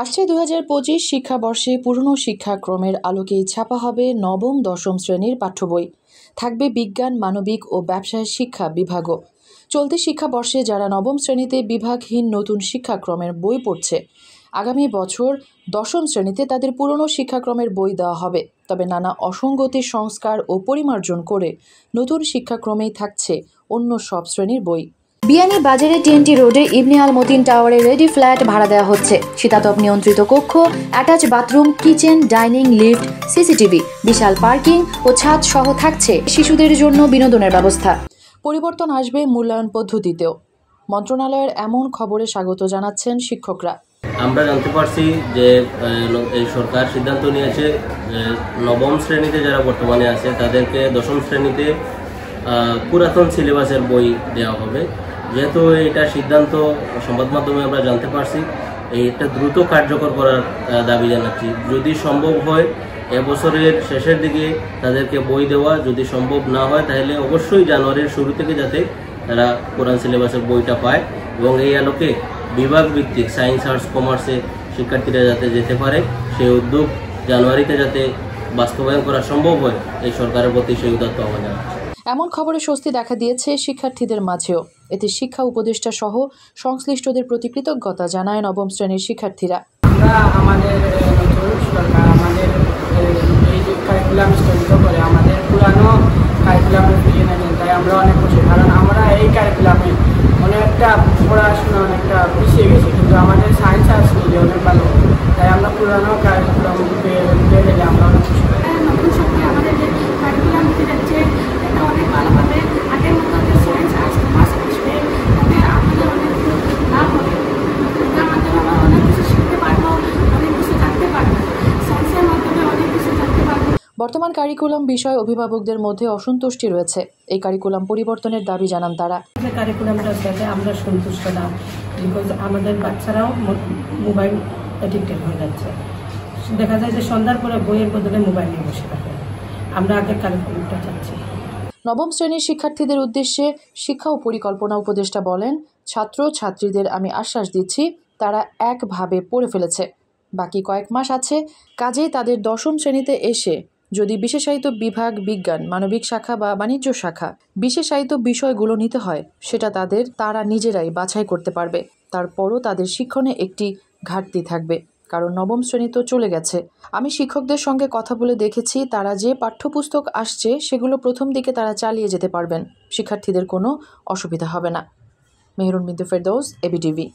আসছে 2025 শিক্ষাবর্ষে পুরনো শিক্ষাক্রমের আলোকে ছাপা হবে নবম দশম শ্রেণীর পাঠ্য বই। থাকবে বিজ্ঞান, মানবিক ও ব্যবসায় শিক্ষা বিভাগও। চলতি শিক্ষাবর্ষে যারা নবম শ্রেণীতে বিভাগহীন নতুন শিক্ষাক্রমের বই পড়ছে, আগামী বছর দশম শ্রেণীতে তাদের পুরনো শিক্ষাক্রমের বই দেওয়া হবে। তবে নানা অসঙ্গতি সংস্কার ও পরিমার্জন করে নতুন শিক্ষাক্রমেই থাকছে অন্য সব শ্রেণীর বই। বিয়ানী বাজারে টিএনটি রোডে ইবনে আল মতিন টাওয়ারে রেডি ফ্ল্যাট ভাড়া দেওয়া হচ্ছে। শীতাতপ নিয়ন্ত্রিত কক্ষ, attach bathroom, kitchen, dining, lift, CCTV, বিশাল পার্কিং ও ছাদ সহ থাকছে শিশুদের জন্য বিনোদনের ব্যবস্থা। পরিবর্তন আসবে মূল্যায়ন পদ্ধতিতেও। মন্ত্রণালয়ের এমন খবরে স্বাগত জানাচ্ছেন শিক্ষকরা। আমরা জানতে পারছি যে এই সরকার সিদ্ধান্ত নিয়েছে নবম শ্রেণীতে যারা বর্তমানে আছে তাদেরকে দশম শ্রেণীতে পুরাতন সিলেবাসের বই দেওয়া হবে। যেহেতু এটা সিদ্ধান্ত সংবাদ মাধ্যমে আমরা জানতে পারছি, এটা দ্রুত কার্যকর করার দাবি জানাচ্ছি। যদি সম্ভব হয় এবছরের শেষের দিকে তাদেরকে বই দেওয়া, যদি সম্ভব না হয় তাহলে অবশ্যই জানুয়ারির শুরু থেকে যাতে তারা পুরান সিলেবাসের বইটা পায় এবং এই আলোকে বিভাগ ভিত্তিক সায়েন্স, আর্টস, কমার্সে শিক্ষার্থীরা যাতে যেতে পারে সেই উদ্যোগ জানুয়ারিতে যাতে বাস্তবায়ন করা সম্ভব হয়, এই সরকারের প্রতি সেই উদাত্ত আহ্বান জানাচ্ছি। এমন খবরে স্বস্তি দেখা দিয়েছে শিক্ষার্থীদের মাঝেও। এতে শিক্ষা উপদেষ্টা সহ সংশ্লিষ্টদের প্রতি কৃতজ্ঞতা জানায় নবম শ্রেণীর শিক্ষার্থীরা। আমরা আমাদের সরকার আমাদের এই যে কারিকুলাম স্থগিত করে আমাদের পুরানো কারিকুলামে ফিরিয়ে নেন, তাই আমরা অনেক খুশি। কারণ আমরা এই কারিকুলামে অনেকটা পড়াশোনা অনেকটা পিছিয়ে গেছি, কিন্তু আমাদের সায়েন্স আর্টস নিয়ে অনেক ভালো, তাই আমরা পুরানো কারিকুলাম পেয়ে গেলে আমরা অনেক খুশি। আমাদের যে কারিকুলাম যাচ্ছে এটা অনেক ভালো হবে। আগের মতো যে সায়েন্স আর্টস কমার্স আসবে তাতে আমাদের অনেক লাভ হবে। তার মাধ্যমে আমরা অনেক কিছু শিখতে পারবো, অনেক কিছু জানতে পারবো, সায়েন্সের মাধ্যমে অনেক কিছু জানতে পারবো। বর্তমান কারিকুলাম বিষয়ে অভিভাবকদের মধ্যে অসন্তুষ্টি রয়েছে। এই কারিকুলাম পরিবর্তনের দাবি জানান তারা। কারিকুলামটার সাথে আমরা সন্তুষ্ট না, বিকজ আমাদের বাচ্চারাও মোবাইল অ্যাডিক্টেড হয়ে যাচ্ছে। দেখা যায় যে সন্ধ্যার পরে বইয়ের বদলে মোবাইল নিয়ে বসে থাকে। আমরা আগের কারিকুলামটা চাচ্ছি। নবম শ্রেণীর শিক্ষার্থীদের উদ্দেশ্যে শিক্ষা ও পরিকল্পনা উপদেষ্টা বলেন, ছাত্র ছাত্রীদের আমি আশ্বাস দিচ্ছি তারা একভাবে পড়ে ফেলেছে, বাকি কয়েক মাস আছে। কাজেই তাদের দশম শ্রেণীতে এসে যদি বিশেষায়িত বিভাগ, বিজ্ঞান, মানবিক শাখা বা বাণিজ্য শাখা বিশেষায়িত বিষয়গুলো নিতে হয়, সেটা তারা নিজেরাই বাছাই করতে পারবে। তারপরও তাদের শিক্ষণে একটি ঘাটতি থাকবে, কারণ নবম শ্রেণী তো চলে গেছে। আমি শিক্ষকদের সঙ্গে কথা বলে দেখেছি, তারা যে পাঠ্যপুস্তক আসছে সেগুলো প্রথম দিকে তারা চালিয়ে যেতে পারবেন। শিক্ষার্থীদের কোনো অসুবিধা হবে না। মেহরুন বিনতে ফেরদৌস, এবিটিভি।